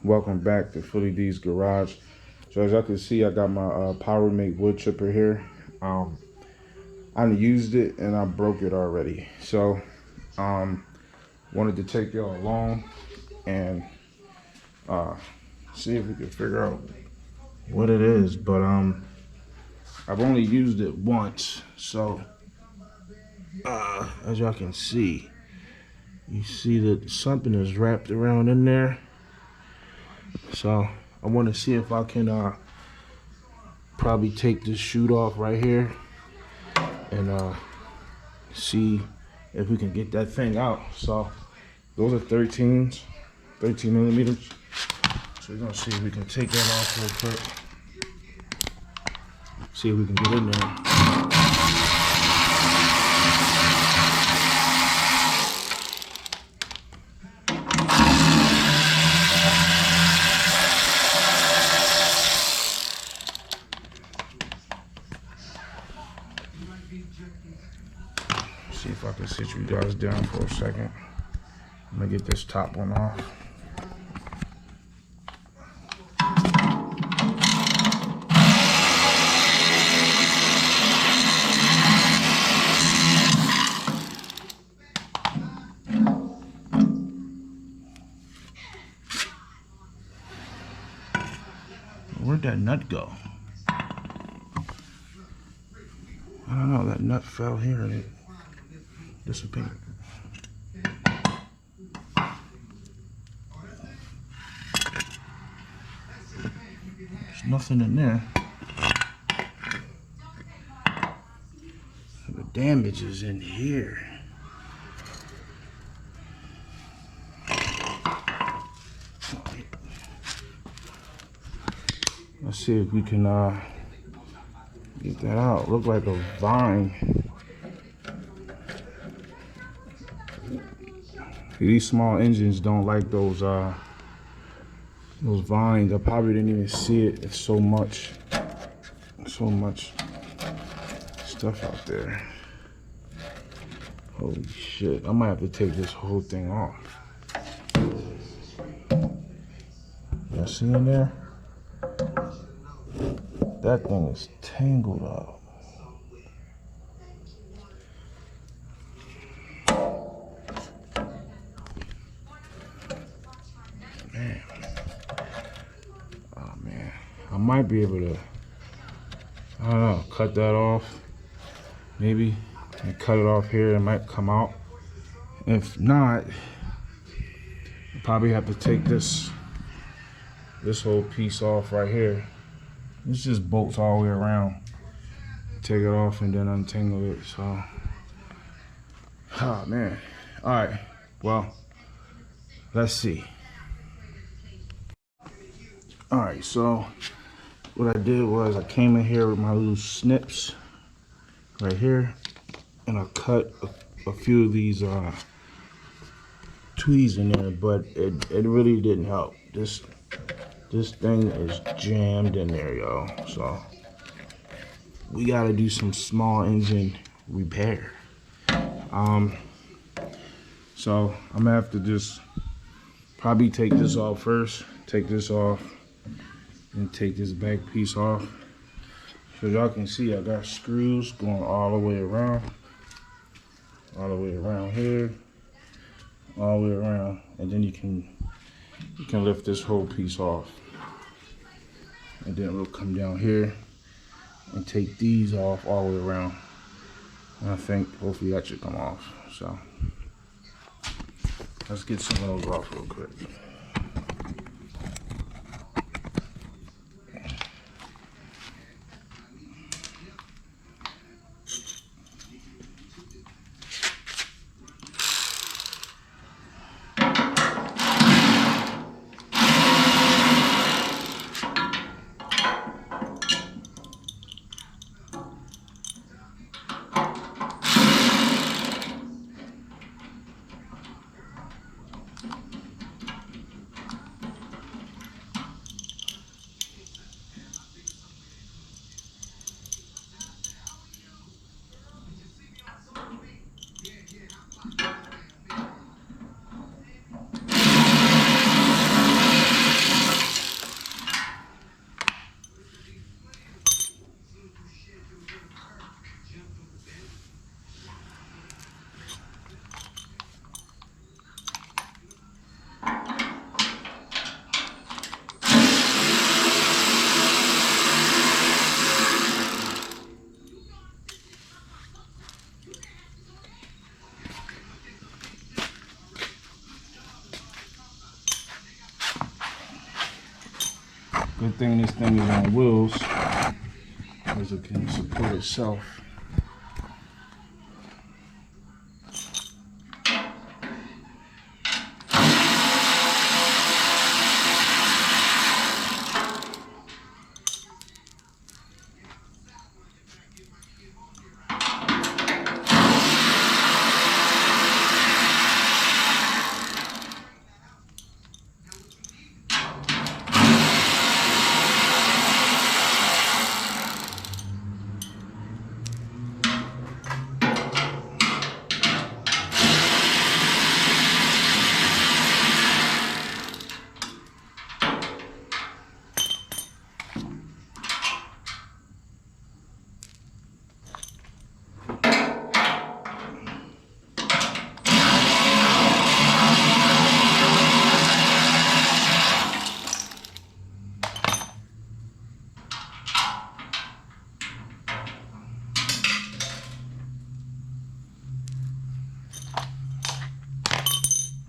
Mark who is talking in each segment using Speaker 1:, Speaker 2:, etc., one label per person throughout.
Speaker 1: Welcome back to Philly D's Garage. So as y'all can see, I got my PowerMate WoodChipper here. I used it and I broke it already. So wanted to take y'all along and see if we can figure out what it is. But I've only used it once. So as y'all can see, you see that something is wrapped around in there. So I want to see if I can probably take this chute off right here and see if we can get that thing out. So those are 13 millimeters. So we're gonna see if we can take that off real quick. See if we can get in there. See if I can sit you guys down for a second. I'm gonna get this top one off. Where'd that nut go? I don't know, that nut fell here and it disappeared. There's nothing in there. The damage is in here. Let's see if we can get that out. Look like a vine. These small engines don't like those vines. I probably didn't even see it. It's so much stuff out there. Holy shit! I might have to take this whole thing off. Y'all see in there? That thing is tangled up. Man. Oh man. I might be able to, I don't know, cut that off. Maybe. And cut it off here. It might come out. If not, I'll probably have to take this whole piece off right here. It's just bolts all the way around. Take it off and then untangle it. So, oh man. All right. Well, let's see. All right. So, what I did was I came in here with my little snips right here, and I cut a few of these tweezers in there, but it really didn't help. This thing is jammed in there, yo. So we gotta do some small engine repair. So I'm gonna have to just probably take this off first, take this off, and take this back piece off. So y'all can see I got screws going all the way around here, all the way around, and then you can lift this whole piece off. And then we'll come down here and take these off all the way around. And I think hopefully that should come off. So let's get some of those off real quick. Good thing this thing is on wheels, because it can support itself.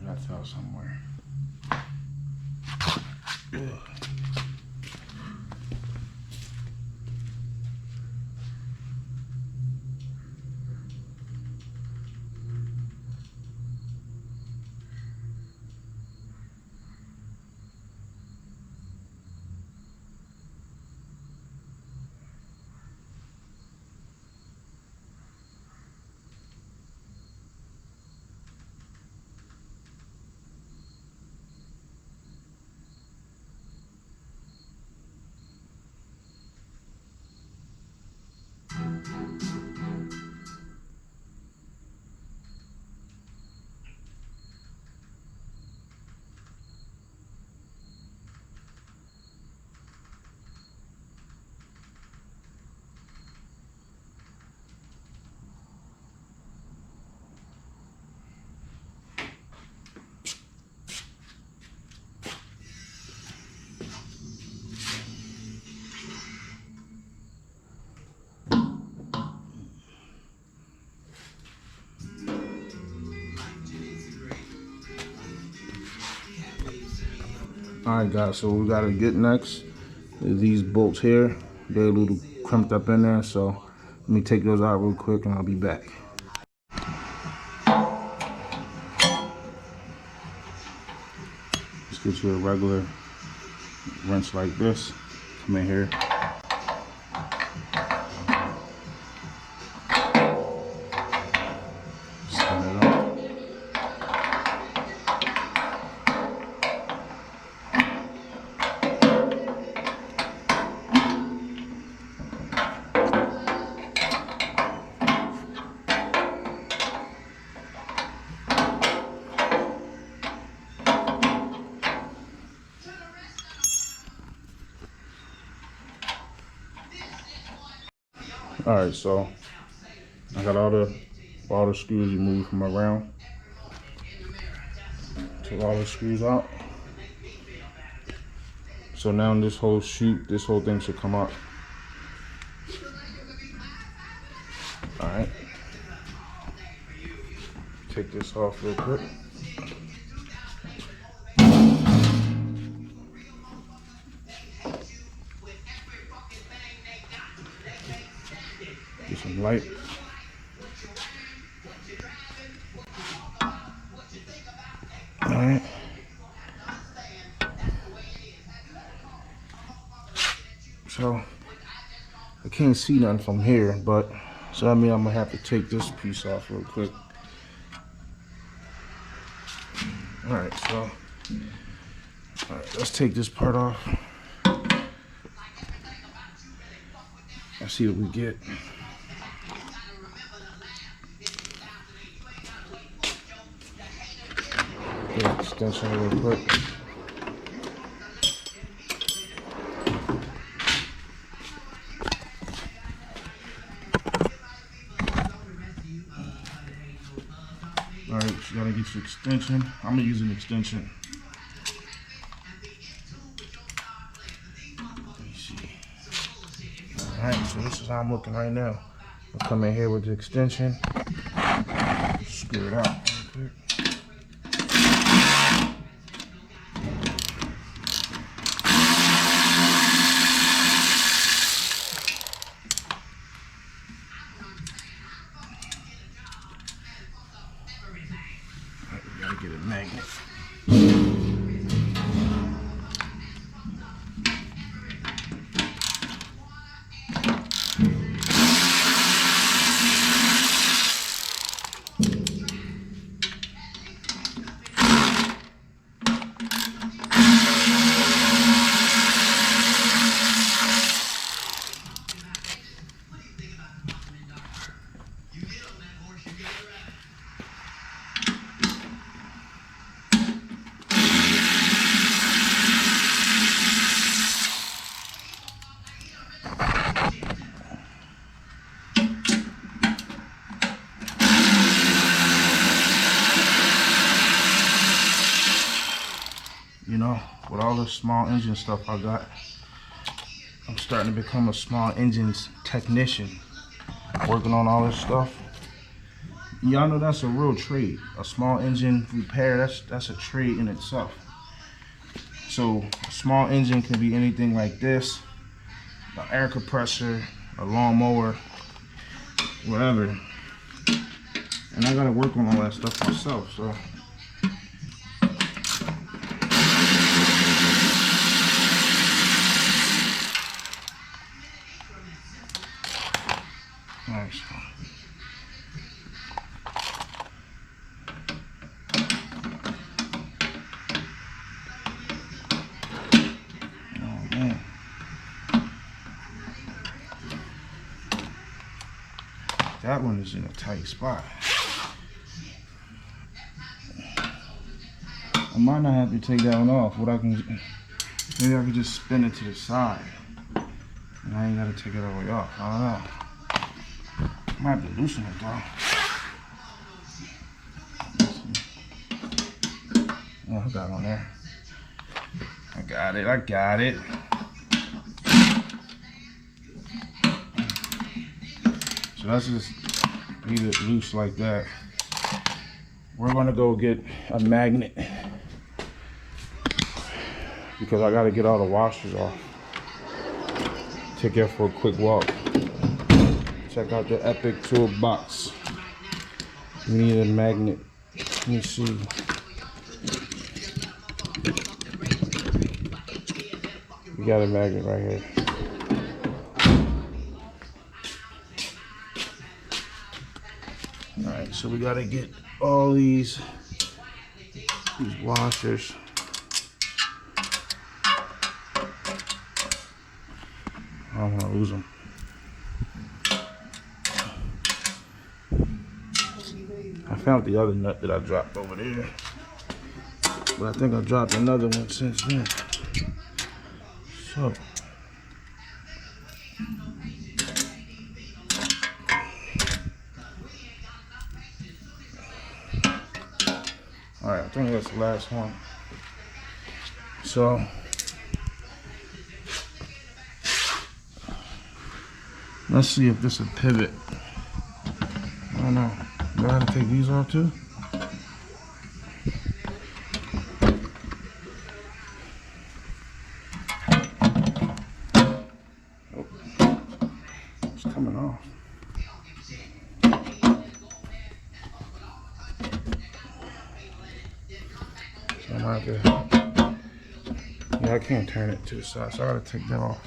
Speaker 1: That's out somewhere. Alright guys, so we gotta get next is these bolts here. They're a little crimped up in there, so let me take those out real quick and I'll be back. Just get you a regular wrench like this. Come in here. Spin it up. All right, so I got all the screws removed from around. Took all the screws out. So now this whole chute, this whole thing should come out. All right. Take this off real quick. Get some light. All right. So I can't see nothing from here, but so that means I'm gonna have to take this piece off real quick. All right, so let's take this part off. Let's see what we get. Get an extension real quick. All right, you gotta get your extension. I'm gonna use an extension. Let me see. All right, so this is how I'm looking right now. I'll come in here with the extension, screw it out real quick. You know, with all the small engine stuff I got, I'm starting to become a small engines technician, working on all this stuff. Y'all know that's a real trade. A small engine repair, that's a trade in itself. So a small engine can be anything like this, an air compressor, a lawnmower, whatever. And I gotta work on all that stuff myself, so. Nice. Oh man. That one is in a tight spot. I might not have to take that one off. What I can, maybe I can just spin it to the side. And I ain't gotta take it all the way off. I don't know. I might have to loosen it though. Oh, I got it on there. I got it. So that's just leave it loose like that. We're gonna go get a magnet because I gotta get all the washers off. Take it for a quick walk. Check out the Epic toolbox. We need a magnet. Let me see. We got a magnet right here. All right, so we gotta get all these washers. I don't want to lose them. I found the other nut that I dropped over there, but I think I dropped another one since then. So, all right, I think that's the last one. So, let's see if this will pivot. I don't know. Do I have to take these off too? Oh, it's coming off. So I might have to, yeah, I can't turn it to the side, so I gotta take that off.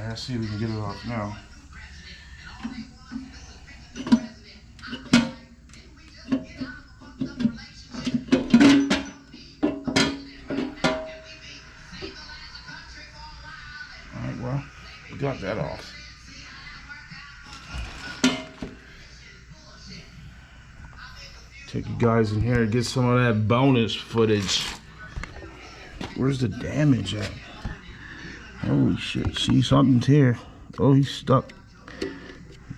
Speaker 1: Let's see if we can get it off now. Alright, well, we got that off. Take you guys in here and get some of that bonus footage. Where's the damage at? Holy shit, see, something's here. Oh, he's stuck.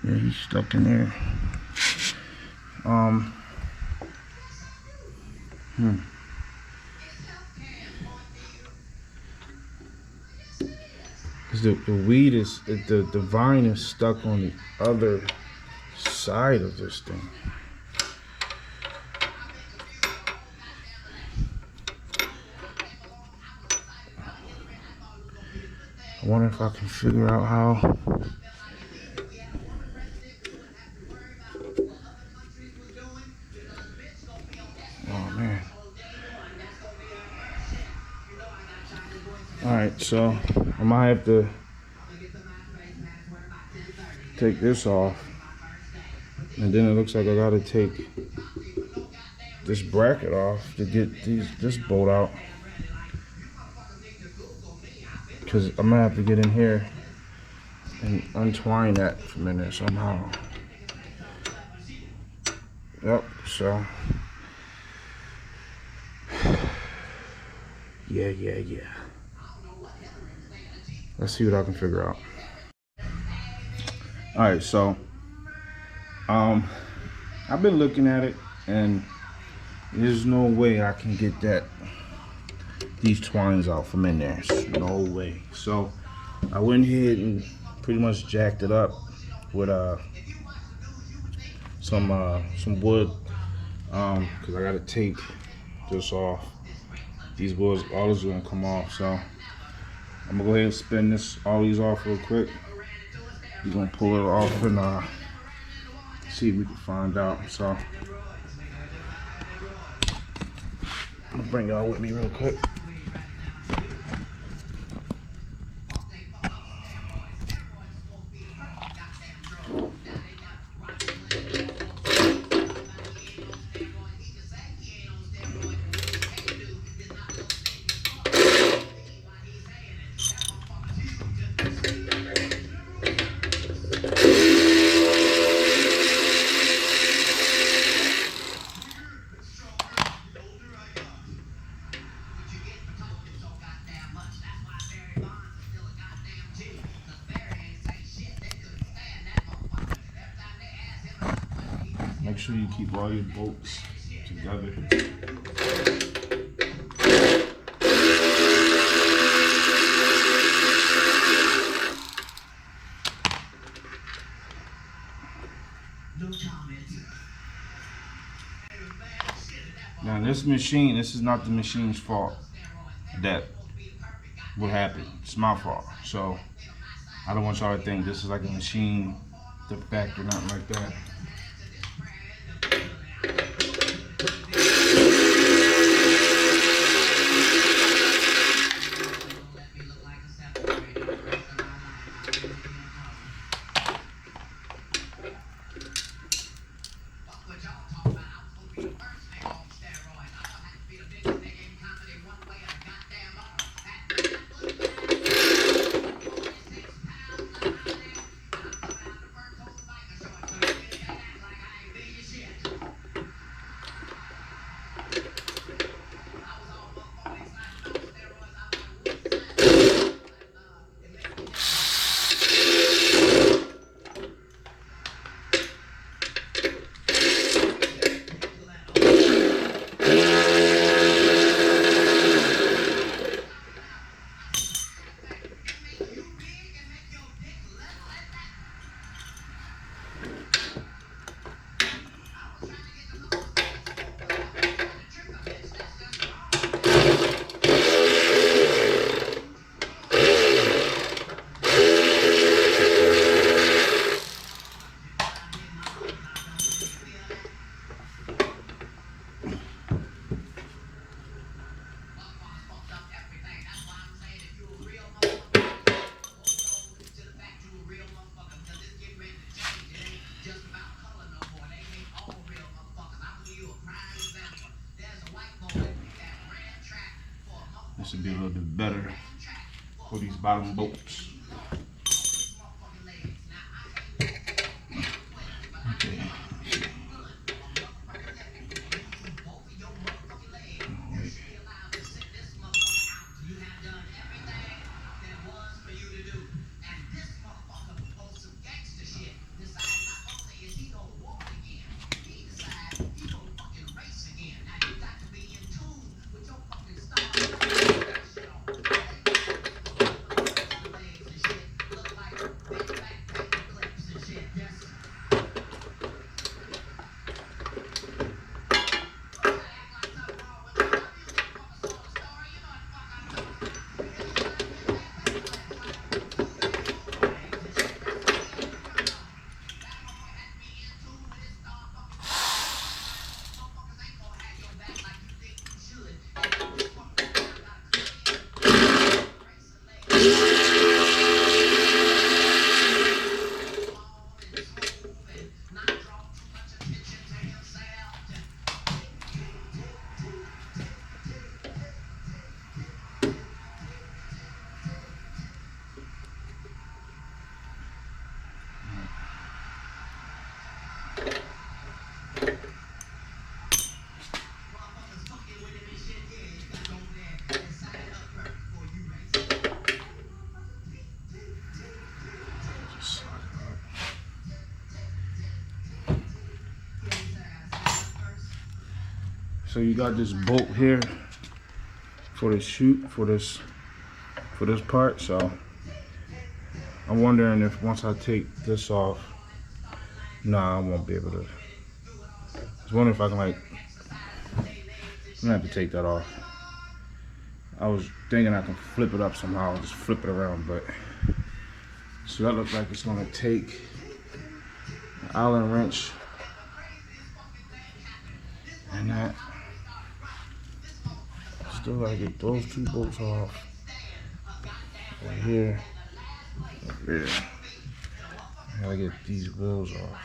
Speaker 1: Yeah, he's stuck in there. Cause the weed is, the vine is stuck on the other side of this thing. I wonder if I can figure out how. Oh man. Alright, so I might have to take this off. And then it looks like I gotta take this bracket off to get this bolt out. Because I'm gonna have to get in here and untwine that from in there somehow. Yep, so yeah. Let's see what I can figure out. Alright, so I've been looking at it, and there's no way I can get these twines out from in there. No way. So I went ahead and pretty much jacked it up with some wood, because I gotta take this off. These boards, all this is gonna come off. So I'm gonna go ahead and spin all these off real quick. We're gonna pull it off and see if we can find out. So I'm gonna bring y'all with me real quick. Make sure you keep all your bolts together. Now this machine, this is not the machine's fault that what happened. It's my fault. So I don't want y'all to think this is like a machine defect or nothing like that. This would be a little bit better for these bottom bolts. Okay. So you got this bolt here for the chute, for this part. So I'm wondering if once I take this off, nah, I won't be able to. I was wondering if I can, like, I'm gonna have to take that off. I was thinking I can flip it up somehow, just flip it around, but so that looks like it's gonna take an Allen wrench and that. Still gotta get those two bolts off. Right here, up here. I gotta get these wheels off.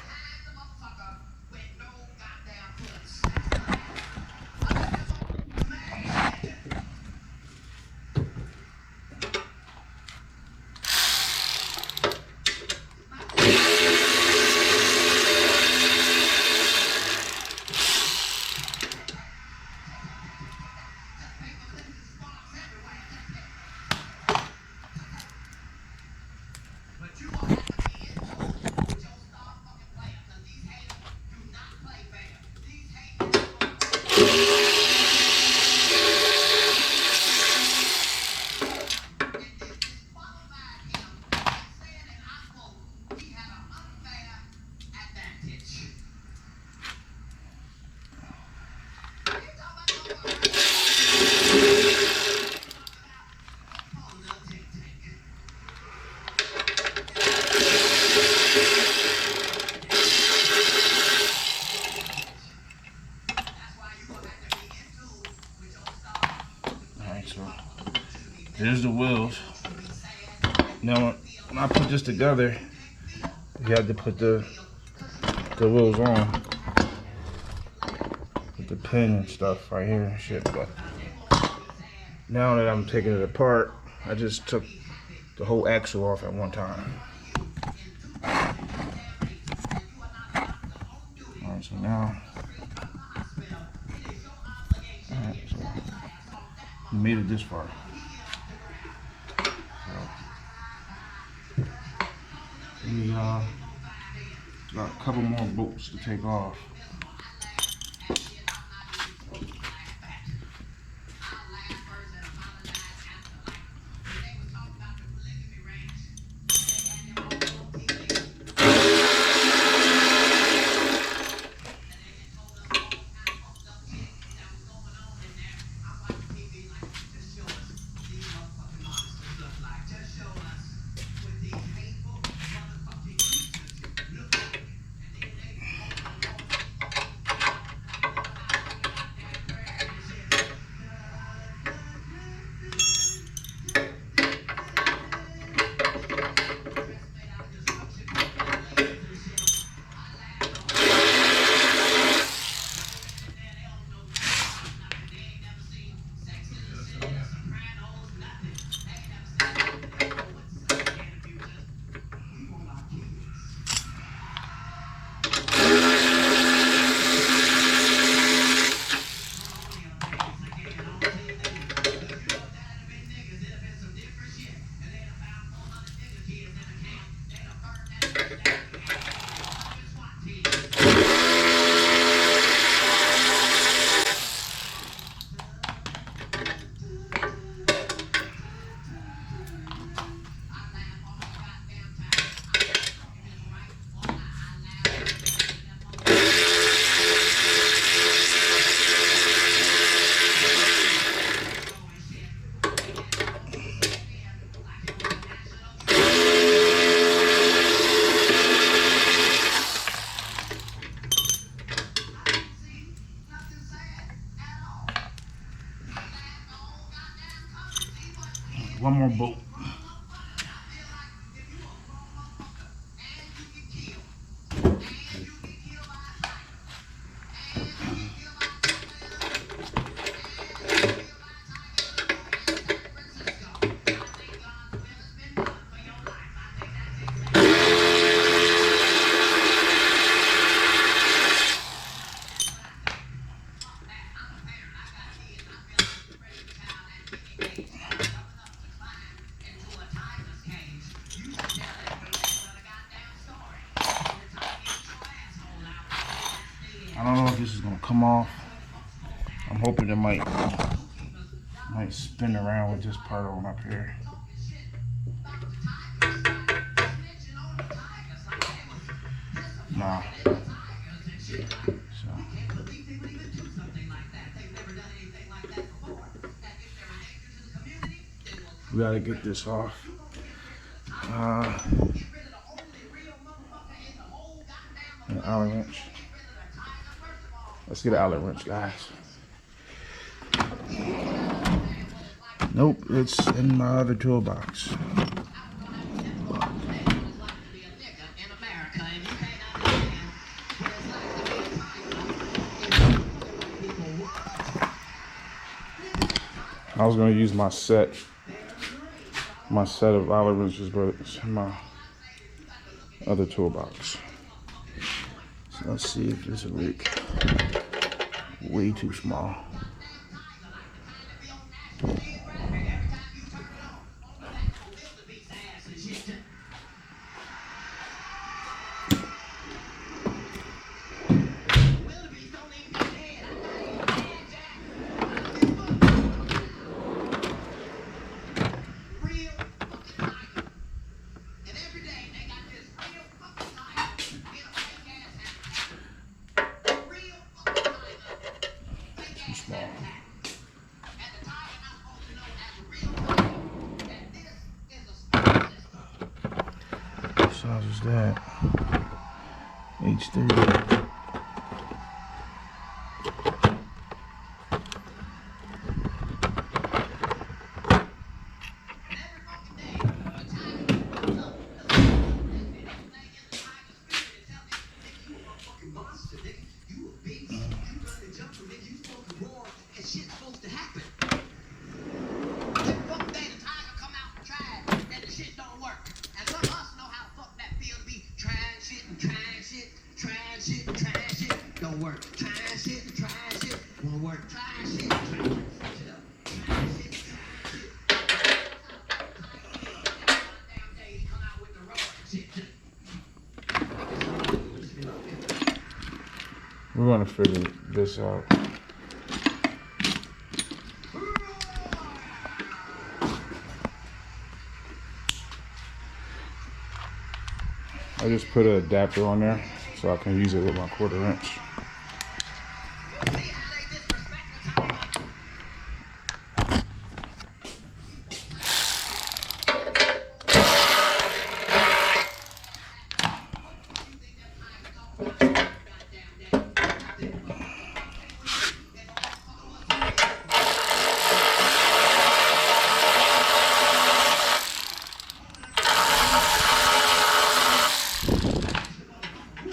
Speaker 1: There's the wheels. Now, when I put this together, you have to put the wheels on with the pin and stuff right here and shit. But now that I'm taking it apart, I just took the whole axle off at one time. All right, so now, so we made it this far. We got a couple more bolts to take off. One more bolt. I don't know if this is gonna come off. I'm hoping it might spin around with this part on up here. Nah. So we gotta get this off. An Allen wrench. Let's get an Allen wrench, guys. Nope, it's in my other toolbox. I was gonna use my set of Allen wrenches, but it's in my other toolbox. So let's see if this will work. Way too small. Small. What size is that? H30.
Speaker 2: Don't work. Try shit, won't work. Try shit,
Speaker 1: We're gonna figure this out. I just put an adapter on there so I can use it with my 1/4 inch.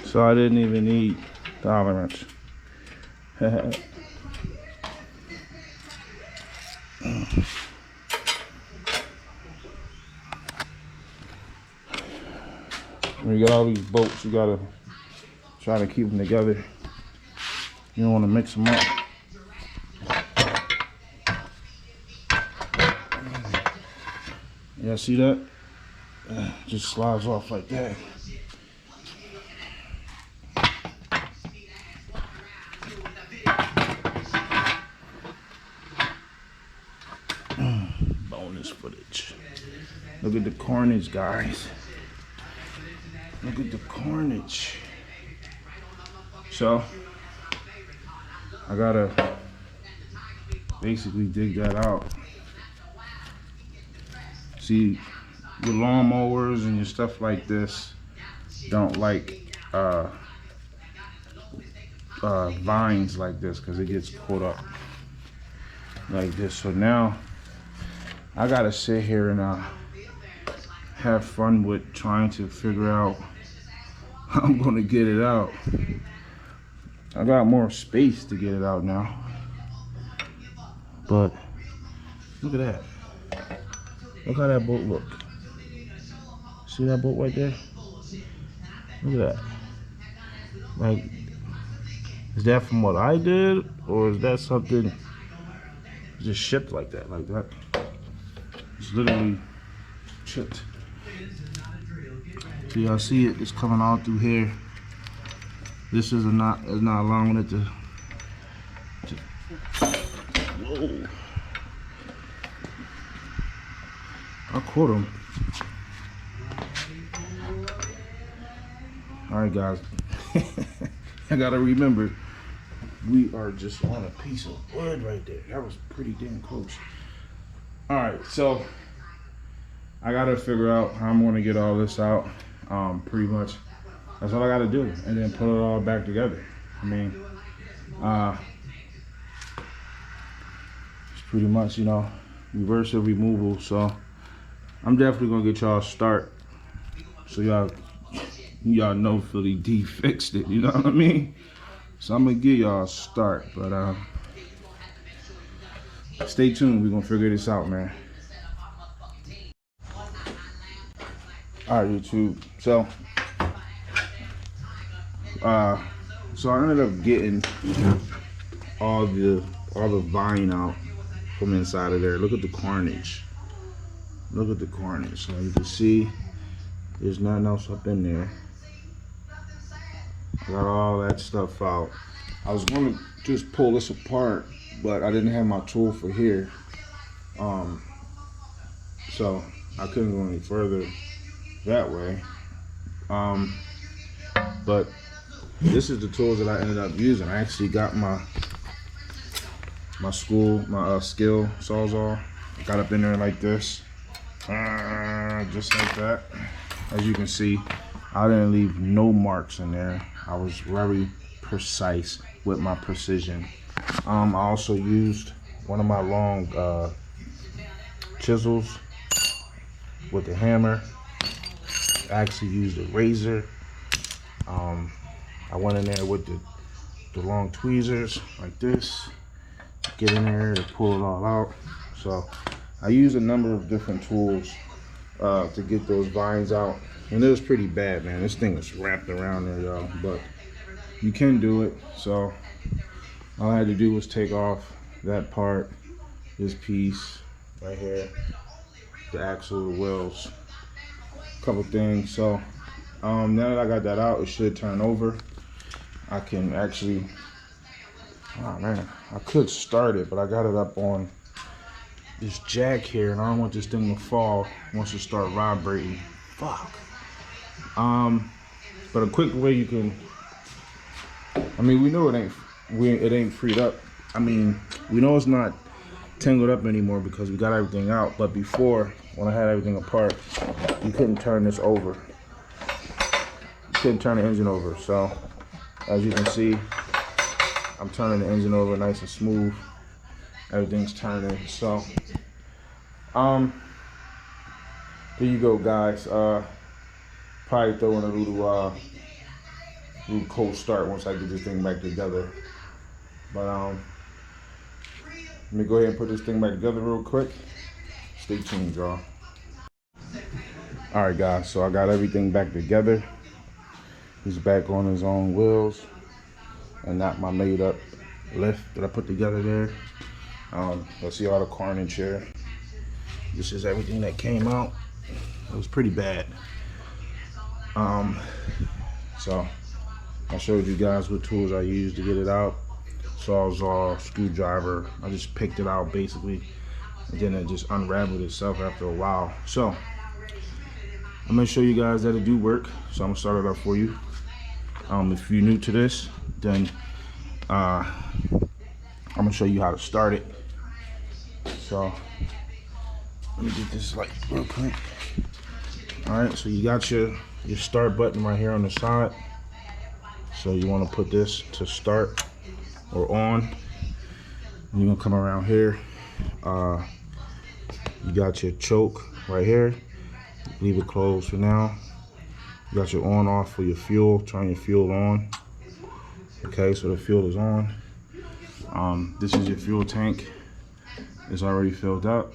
Speaker 1: So I didn't even need the Allen wrench. When you got all these bolts, you gotta try to keep them together. You don't want to mix them up. Yeah, see that? Just slides off like that. Bonus footage. Look at the carnage, guys. Look at the carnage. So I gotta basically dig that out. See, your lawnmowers and your stuff like this don't like vines like this because it gets caught up like this. So now I gotta sit here and have fun with trying to figure out how I'm gonna get it out. I got more space to get it out now, but look at that. Look how that bolt look. See that bolt right there? Look at that. Like, is that from what I did, or is that something just shipped like that? Like that? It's literally chipped. So y'all see it? It's coming all through here. This is not allowing it to Whoa. I caught him. All right, guys. I gotta remember, we are just on a piece of wood right there. That was pretty damn close. All right, so I gotta figure out how I'm gonna get all this out. Pretty much, that's what I gotta do, and then put it all back together. I mean, it's pretty much, you know, reverse of removal. So I'm definitely gonna get y'all a start, so y'all know Philly D fixed it. You know what I mean? So I'm gonna give y'all a start, but stay tuned. We're gonna figure this out, man. All right, YouTube. So I ended up getting all the vine out from inside of there. Look at the carnage. Look at the carnage. So you can see there's nothing else up in there. I got all that stuff out. I was gonna just pull this apart, but I didn't have my tool for here. So I couldn't go any further that way. But this is the tools that I ended up using. I actually got my skill sawzall. Got up in there like this, just like that. As you can see, I didn't leave no marks in there. I was very precise with my precision. I also used one of my long chisels with the hammer. I actually used a razor. I went in there with the long tweezers like this, get in there to pull it all out. So I used a number of different tools to get those vines out, and it was pretty bad, man. This thing was wrapped around there, y'all, but you can do it. So all I had to do was take off that part, this piece right here, the axle, the wheels, a couple things. So now that I got that out, it should turn over. I can actually, oh man, I could start it, but I got it up on this jack here, and I don't want this thing to fall once it start vibrating. Fuck. But a quick way you can, I mean, we know it ain't freed up. I mean, we know it's not tangled up anymore because we got everything out. But before, when I had everything apart, you couldn't turn this over. You couldn't turn the engine over. So as you can see, I'm turning the engine over nice and smooth. Everything's turning. So there you go, guys. Probably throw in a little cold start once I get this thing back together. But let me go ahead and put this thing back together real quick. Stay tuned, y'all. All right, guys. So I got everything back together. He's back on his own wheels, and not my made up lift that I put together there. Let's see all the carnage here. This is everything that came out. It was pretty bad. So I showed you guys what tools I used to get it out. Sawzall, screwdriver. I just picked it out basically, and then it just unraveled itself after a while. So I'm gonna show you guys that it do work. So I'm gonna start it up for you. If you're new to this, then I'm gonna show you how to start it. So let me get this light real quick. All right, so you got your start button right here on the side. So you want to put this to start or on. And you're gonna come around here. You got your choke right here. Leave it closed for now. You got your on off for your fuel. Turn your fuel on. Okay, so the fuel is on. This is your fuel tank. It's already filled up.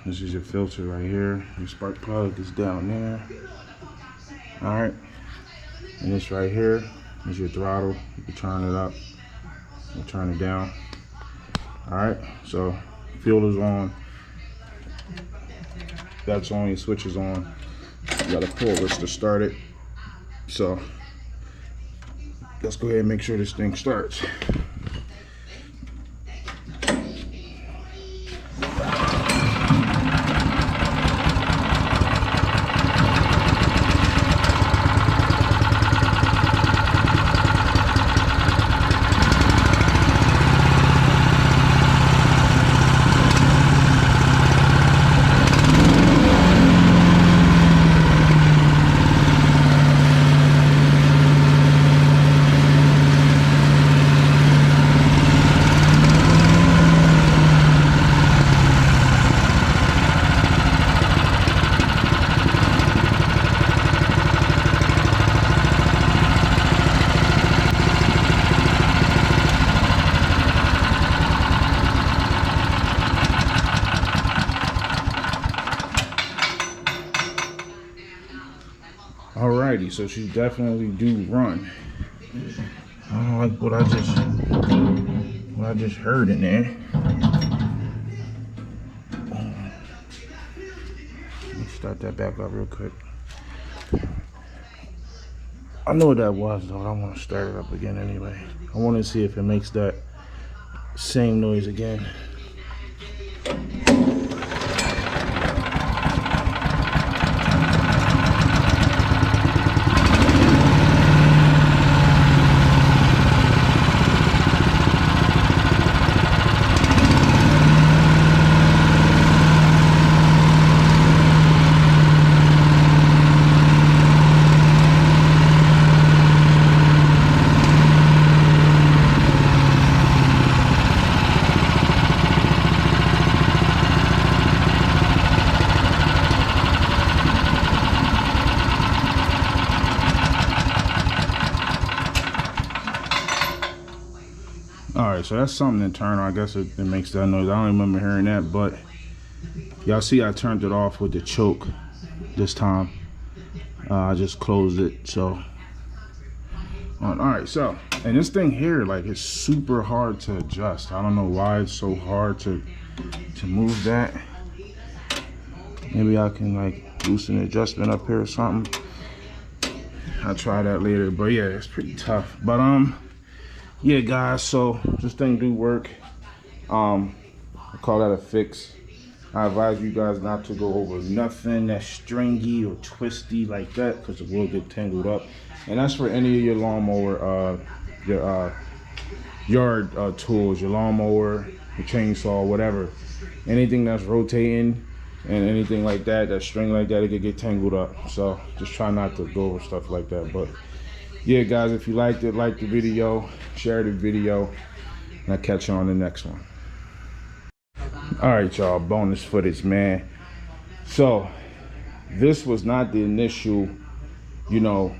Speaker 1: This is your filter right here. Your spark plug is down there. All right, and this right here is your throttle. You can turn it up and turn it down. All right, so fuel is on. That's on. Your switch is on. You gotta pull this to start it. So let's go ahead and make sure this thing starts. steady, so she definitely do run. I don't like what I just heard in there. Let me start that back up real quick. I know what that was though. I want to start it up again anyway. I want to see if it makes that same noise again. Alright, so that's something internal. I guess it makes that noise. I don't remember hearing that, but y'all see I turned it off with the choke this time. I just closed it, so. Alright, so, and this thing here, like, it's super hard to adjust. I don't know why it's so hard to move that. Maybe I can, like, loosen the adjustment up here or something. I'll try that later, but yeah, it's pretty tough. But, yeah, guys, so this thing do work. I call that a fix. I advise you guys not to go over nothing that's stringy or twisty like that, because it will get tangled up. And that's for any of your lawnmower, your yard tools, your lawnmower, your chainsaw, whatever. Anything that's rotating and anything like that, that string like that, it could get tangled up. So just try not to go over stuff like that. But yeah, guys, if you liked it, like the video, share the video, and I'll catch you on the next one. All right, y'all, bonus footage, man. So this was not the initial, you know,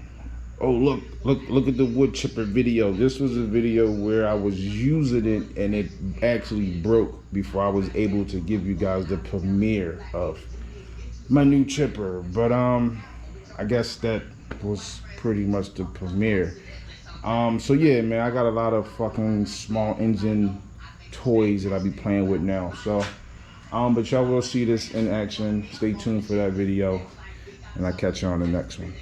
Speaker 1: oh, look at the wood chipper video. This was a video where I was using it and it actually broke before I was able to give you guys the premiere of my new chipper. But I guess that was pretty much the premiere. So yeah, man, I got a lot of fucking small engine toys that I be playing with now. So but y'all will see this in action. Stay tuned for that video, and I'll catch you on the next one.